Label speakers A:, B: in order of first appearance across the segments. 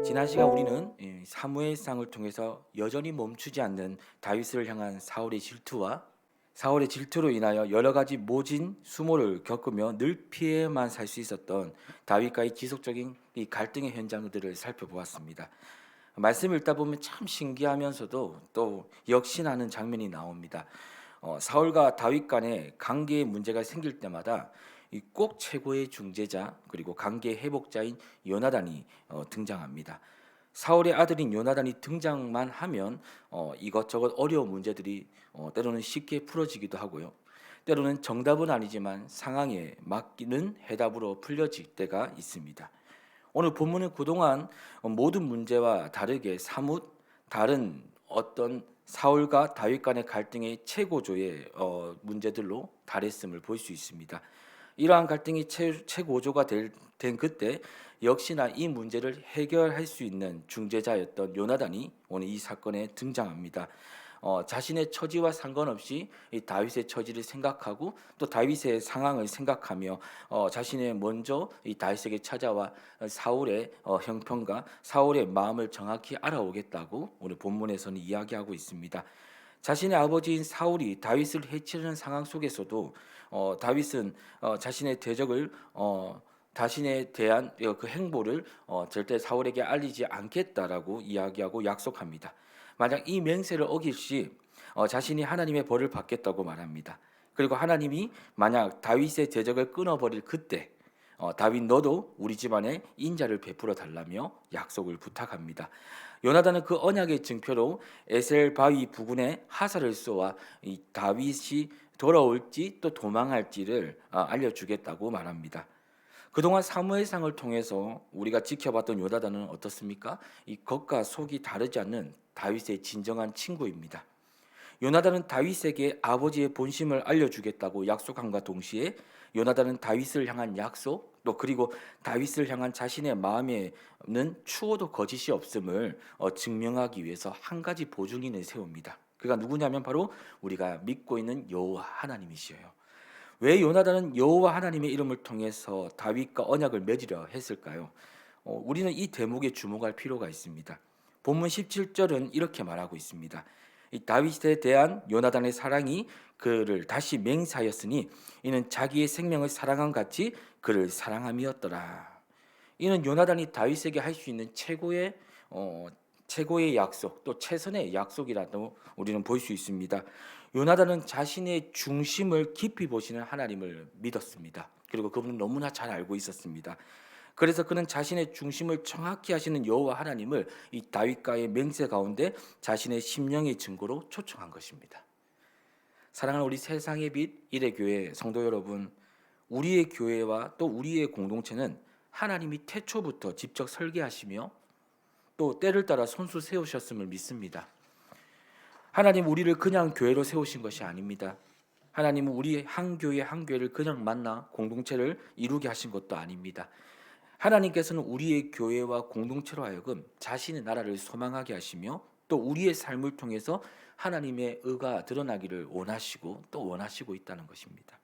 A: 지난 시간 우리는 사무엘상을 통해서 여전히 멈추지 않는 다윗을 향한 사울의 질투와 사울의 질투로 인하여 여러 가지 모진 수모를 겪으며 늘 피해만 살 수 있었던 다윗과의 지속적인 이 갈등의 현장들을 살펴보았습니다. 말씀 읽다 보면 참 신기하면서도 또 역신하는 장면이 나옵니다. 사울과 다윗 간의 관계에 문제가 생길 때마다 꼭 최고의 중재자 그리고 관계 회복자인 요나단이 등장합니다. 사울의 아들인 요나단이 등장만 하면 이것저것 어려운 문제들이 때로는 쉽게 풀어지기도 하고요. 때로는 정답은 아니지만 상황에 맡기는 해답으로 풀려질 때가 있습니다. 오늘 본문은 그동안 모든 문제와 다르게 사뭇 다른 어떤 사울과 다윗 간의 갈등의 최고조의 문제들로 달했음을 볼 수 있습니다. 이러한 갈등이 최고조가 된 그때 역시나 이 문제를 해결할 수 있는 중재자였던 요나단이 오늘 이 사건에 등장합니다. 자신의 처지와 상관없이 이 다윗의 처지를 생각하고 또 다윗의 상황을 생각하며 자신의 먼저 이 다윗에게 찾아와 사울의 형편과 사울의 마음을 정확히 알아오겠다고 오늘 본문에서는 이야기하고 있습니다. 자신의 아버지인 사울이 다윗을 해치려는 상황 속에서도 다윗은 자신의 대적을 자신에 대한 그 행보를 절대 사울에게 알리지 않겠다라고 이야기하고 약속합니다. 만약 이 맹세를 어길 시 자신이 하나님의 벌을 받겠다고 말합니다. 그리고 하나님이 만약 다윗의 대적을 끊어버릴 그때 다윗 너도 우리 집안에 인자를 베풀어 달라며 약속을 부탁합니다. 요나단은 그 언약의 증표로 에셀 바위 부근에 하사를 쏘아 이 다윗이 돌아올지 또 도망할지를 알려주겠다고 말합니다. 그동안 사무엘상을 통해서 우리가 지켜봤던 요나단은 어떻습니까? 이 겉과 속이 다르지 않는 다윗의 진정한 친구입니다. 요나단은 다윗에게 아버지의 본심을 알려주겠다고 약속함과 동시에 요나단은 다윗을 향한 약속 또 그리고 다윗을 향한 자신의 마음에는 추호도 거짓이 없음을 증명하기 위해서 한 가지 보증인을 세웁니다. 그가 누구냐면 바로 우리가 믿고 있는 여호와 하나님이시여요. 왜 요나단은 여호와 하나님의 이름을 통해서 다윗과 언약을 맺으려 했을까요? 우리는 이 대목에 주목할 필요가 있습니다. 본문 17절은 이렇게 말하고 있습니다. 이 다윗에 대한 요나단의 사랑이 그를 다시 맹세하였으니 이는 자기의 생명을 사랑함 같이 그를 사랑함이었더라. 이는 요나단이 다윗에게 할 수 있는 최고의 약속 또 최선의 약속이라도 우리는 볼 수 있습니다. 요나단은 자신의 중심을 깊이 보시는 하나님을 믿었습니다. 그리고 그분은 너무나 잘 알고 있었습니다. 그래서 그는 자신의 중심을 정확히 하시는 여호와 하나님을 이 다윗과의 맹세 가운데 자신의 심령의 증거로 초청한 것입니다. 사랑하는 우리 세상의 빛 일회교회 성도 여러분, 우리의 교회와 또 우리의 공동체는 하나님이 태초부터 직접 설계하시며 또 때를 따라 손수 세우셨음을 믿습니다. 하나님 우리를 그냥 교회로 세우신 것이 아닙니다. 하나님은 우리 한 교회 한 교회를 그냥 만나 공동체를 이루게 하신 것도 아닙니다. 하나님께서는 우리의 교회와 공동체로 하여금 자신의 나라를 소망하게 하시며 또 우리의 삶을 통해서 하나님의 의가 드러나기를 원하시고 또 원하시고 있다는 것입니다.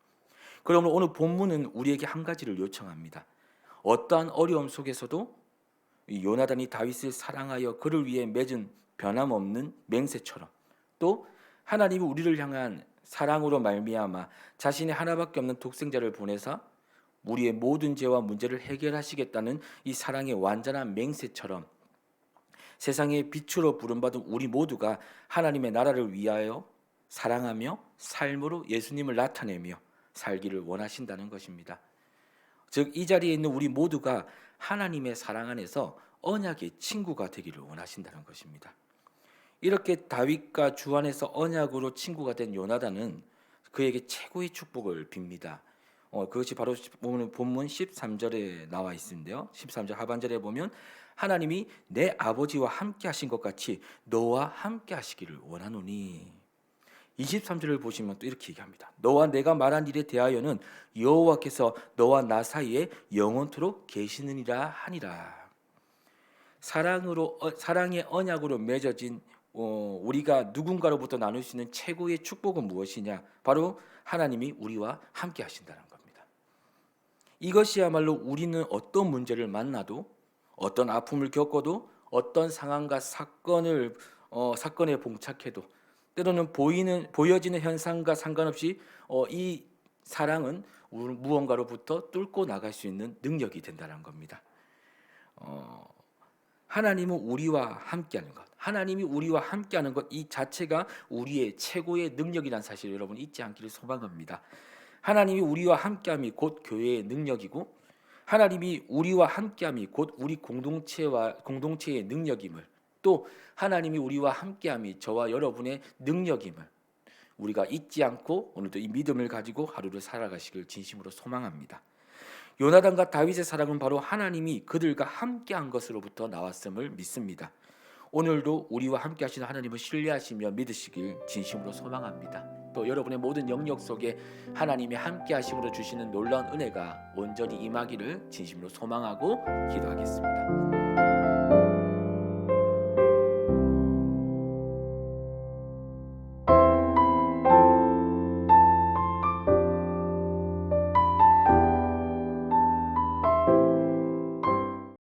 A: 그러면 오늘 본문은 우리에게 한 가지를 요청합니다. 어떠한 어려움 속에서도 이 요나단이 다윗을 사랑하여 그를 위해 맺은 변함없는 맹세처럼 또 하나님이 우리를 향한 사랑으로 말미암아 자신의 하나밖에 없는 독생자를 보내사 우리의 모든 죄와 문제를 해결하시겠다는 이 사랑의 완전한 맹세처럼 세상의 빛으로 부름받은 우리 모두가 하나님의 나라를 위하여 사랑하며 삶으로 예수님을 나타내며 살기를 원하신다는 것입니다. 즉 이 자리에 있는 우리 모두가 하나님의 사랑 안에서 언약의 친구가 되기를 원하신다는 것입니다. 이렇게 다윗과 주 안에서 언약으로 친구가 된 요나단은 그에게 최고의 축복을 빕니다. 그것이 바로 본문 13절에 나와 있는데요. 13절 하반절에 보면 하나님이 내 아버지와 함께 하신 것 같이 너와 함께 하시기를 원하노니 23절을 보시면 또 이렇게 얘기합니다. 너와 내가 말한 일에 대하여는 여호와께서 너와 나 사이에 영원토록 계시느니라 하니라. 사랑의 언약으로 맺어진 우리가 누군가로부터 나눌 수 있는 최고의 축복은 무엇이냐? 바로 하나님이 우리와 함께 하신다는 겁니다. 이것이야말로 우리는 어떤 문제를 만나도, 어떤 아픔을 겪어도, 어떤 상황과 사건에 봉착해도, 때로는 보여지는 현상과 상관없이 이 사랑은 무언가로부터 뚫고 나갈 수 있는 능력이 된다는 겁니다. 하나님은 우리와 함께하는 것, 하나님이 우리와 함께하는 것 이 자체가 우리의 최고의 능력이라는 사실을 여러분 잊지 않기를 소망합니다. 하나님이 우리와 함께함이 곧 교회의 능력이고, 하나님이 우리와 함께함이 곧 우리 공동체의 능력임을, 또 하나님이 우리와 함께함이 저와 여러분의 능력임을 우리가 잊지 않고 오늘도 이 믿음을 가지고 하루를 살아가시길 진심으로 소망합니다. 요나단과 다윗의 사랑은 바로 하나님이 그들과 함께한 것으로부터 나왔음을 믿습니다. 오늘도 우리와 함께 하시는 하나님을 신뢰하시며 믿으시길 진심으로 소망합니다. 또 여러분의 모든 영역 속에 하나님이 함께 하심으로 주시는 놀라운 은혜가 온전히 임하기를 진심으로 소망하고 기도하겠습니다.